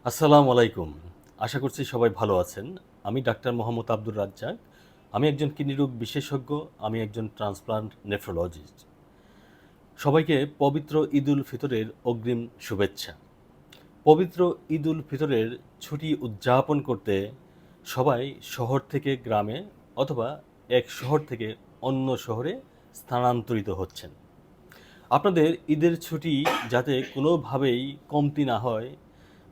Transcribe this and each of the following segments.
আসসালামু আলাইকুম। আশা করছি সবাই ভালো আছেন। আমি ডাক্তার মোহাম্মদ আব্দুর রাজ্জাক। আমি একজন কিডনি রোগ বিশেষজ্ঞ, আমি একজন ট্রান্সপ্লান্ট নেফ্রোলজিস্ট। সবাইকে পবিত্র ঈদুল ফিতরের অগ্রিম শুভেচ্ছা। পবিত্র ঈদুল ফিতরের ছুটি উদযাপন করতে সবাই শহর থেকে গ্রামে অথবা এক শহর থেকে অন্য শহরে স্থানান্তরিত হচ্ছেন। আপনাদের ঈদের ছুটি যাতে কোনোভাবেই কমতি না হয়,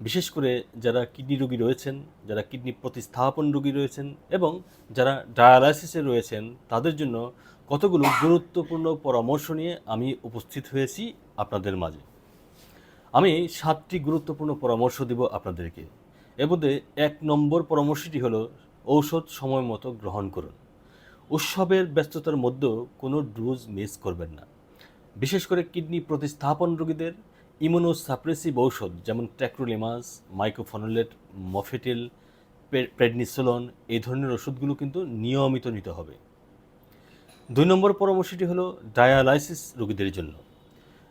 বিশেষ করে যারা কিডনি রোগী রয়েছেন, যারা কিডনি প্রতিস্থাপন রোগী রয়েছেন এবং যারা ডায়ালাইসিসে রয়েছেন, তাদের জন্য কতগুলো গুরুত্বপূর্ণ পরামর্শ নিয়ে আমি উপস্থিত হয়েছি আপনাদের মাঝে। আমি 7টি গুরুত্বপূর্ণ পরামর্শ দিব আপনাদেরকে। এর মধ্যে 1 নম্বর পরামর্শটি হলো ঔষধ সময় মতো গ্রহণ করুন। উৎসবের ব্যস্ততার মধ্যেও কোনো ডোজ মিস করবেন না। বিশেষ করে কিডনি প্রতিস্থাপন রোগীদের ইমিউনোসাপ্রেসিভ ঔষধ যেমন ট্যাক্রোলিমাস, মাইক্রোফেনোলেট, মফেটিল, প্রেডনিসোলন এই ধরনের ওষুধগুলো কিন্তু নিয়মিত নিতে হবে। 2 নম্বর পরামর্শটি হলো ডায়ালাইসিস রোগীদের জন্য।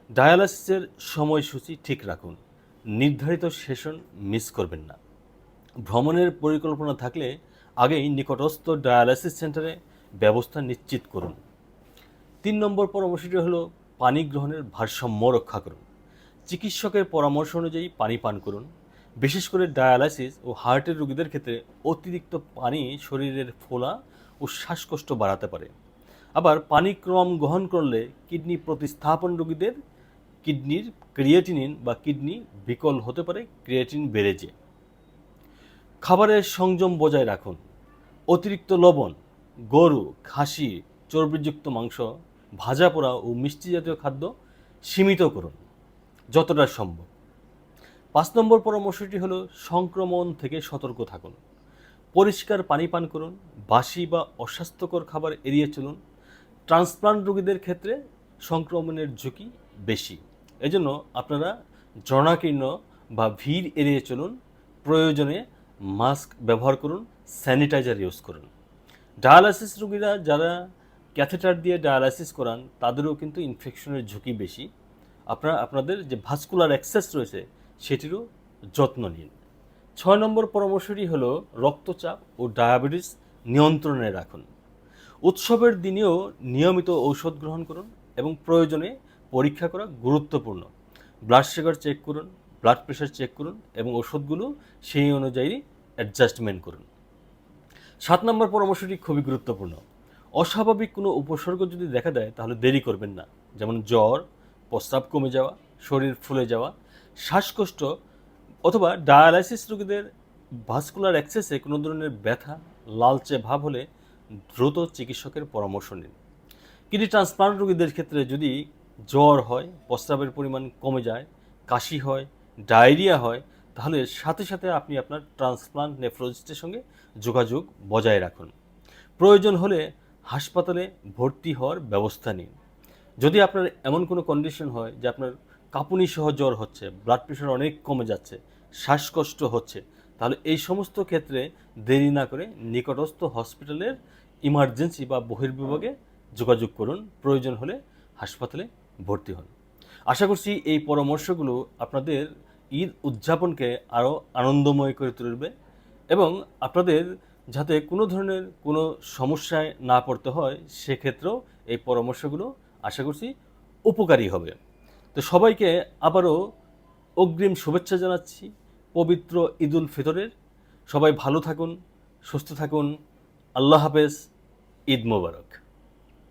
ডায়ালাইসিসের সময়সূচি ঠিক রাখুন। নির্ধারিত সেশন মিস করবেন না। ভ্রমণের পরিকল্পনা থাকলে আগেই নিকটস্থ ডায়ালাইসিস সেন্টারে ব্যবস্থা নিশ্চিত করুন। 3 নম্বর পরামর্শটি হলো পানি গ্রহণের ভারসাম্য রক্ষা করুন। চিকিৎসকের পরামর্শ অনুযায়ী পানি পান করুন। বিশেষ করে ডায়ালাইসিস ও হার্টের রোগীদের ক্ষেত্রে অতিরিক্ত পানি শরীরের ফোলা ও শ্বাসকষ্ট বাড়াতে পারে। আবার পানি কম গ্রহণ করলে কিডনি প্রতিস্থাপন রোগীদের কিডনির ক্রিয়েটিনিন বা কিডনি বিকল হতে পারে, ক্রিয়েটিন বেড়ে যায়। খাবারের সংযম বজায় রাখুন। অতিরিক্ত লবণ, গরু, খাসি, চর্বিযুক্ত মাংস, ভাজা পোড়া ও মিষ্টি জাতীয় খাদ্য সীমিত করুন যতটা সম্ভব। 5 নম্বর পরামর্শটি হলো সংক্রমণ থেকে সতর্ক থাকুন। পরিষ্কার পানি পান করুন। বাসি বা অস্বাস্থ্যকর খাবার এড়িয়ে চলুন। ট্রান্সপ্লান্ট রোগীদের ক্ষেত্রে সংক্রমণের ঝুঁকি বেশি, এজন্য আপনারা জনাকীর্ণ বা ভিড় এড়িয়ে চলুন। প্রয়োজনে মাস্ক ব্যবহার করুন, স্যানিটাইজার ইউজ করুন। ডায়ালাইসিস রোগীরা যারা ক্যাথেটার দিয়ে ডায়ালাইসিস করান, তাদেরও কিন্তু ইনফেকশনের ঝুঁকি বেশি। আপনারা আপনাদের যে ভাস্কুলার অ্যাক্সেস রয়েছে সেটিরও যত্ন নিন। 6 নম্বর পরামর্শটি হলো রক্তচাপ ও ডায়াবেটিস নিয়ন্ত্রণে রাখুন। উৎসবের দিনেও নিয়মিত ঔষধ গ্রহণ করুন এবং প্রয়োজনে পরীক্ষা করা গুরুত্বপূর্ণ। ব্লাড সুগার চেক করুন, ব্লাড প্রেশার চেক করুন এবং ওষুধগুলো সেই অনুযায়ী অ্যাডজাস্টমেন্ট করুন। 7 নম্বর পরামর্শটি খুবই গুরুত্বপূর্ণ। অস্বাভাবিক কোনো উপসর্গ যদি দেখা দেয় তাহলে দেরি করবেন না, যেমন জ্বর, প্রস্রাব কমে যাওয়া, শরীর ফুলে যাওয়া, শ্বাসকষ্ট অথবা ডায়ালাইসিস রোগীদের ভাস্কুলার অ্যাক্সেসে কোনো ধরনের ব্যথা, লালচে ভাব হলে দ্রুত চিকিৎসকের পরামর্শ নিন। কিডনি ট্রান্সপ্লান্ট রোগীদের ক্ষেত্রে যদি জ্বর হয়, প্রস্রাবের পরিমাণ কমে যায়, কাশি হয়, ডায়রিয়া হয়, তাহলে সাথে সাথে আপনি আপনার ট্রান্সপ্লান্ট নেফ্রোলজিস্টের সঙ্গে যোগাযোগ বজায় রাখুন। প্রয়োজন হলে হাসপাতালে ভর্তি হওয়ার ব্যবস্থা নিন। যদি আপনার এমন কোনো কন্ডিশন হয় যে আপনার কাঁপুনি সহ জ্বর হচ্ছে, ব্লাড প্রেশার অনেক কমে যাচ্ছে, শ্বাসকষ্ট হচ্ছে, তাহলে এই সমস্ত ক্ষেত্রে দেরি না করে নিকটস্থ হসপিটালের ইমার্জেন্সি বা বহির্বিভাগে যোগাযোগ করুন। প্রয়োজন হলে হাসপাতালে ভর্তি হন। আশা করছি এই পরামর্শগুলো আপনাদের ঈদ উদযাপনকে আরও আনন্দময় করে তুলবে এবং আপনাদের যাতে কোনো ধরনের কোনো সমস্যায় না পড়তে হয়, সেক্ষেত্রেও এই পরামর্শগুলো আশা করছি উপকারী হবে। তো সবাইকে আবারও অগ্রিম শুভেচ্ছা জানাচ্ছি পবিত্র ঈদুল ফিতরের। সবাই ভালো থাকুন, সুস্থ থাকুন। আল্লাহ হাফেজ। ঈদ মোবারক।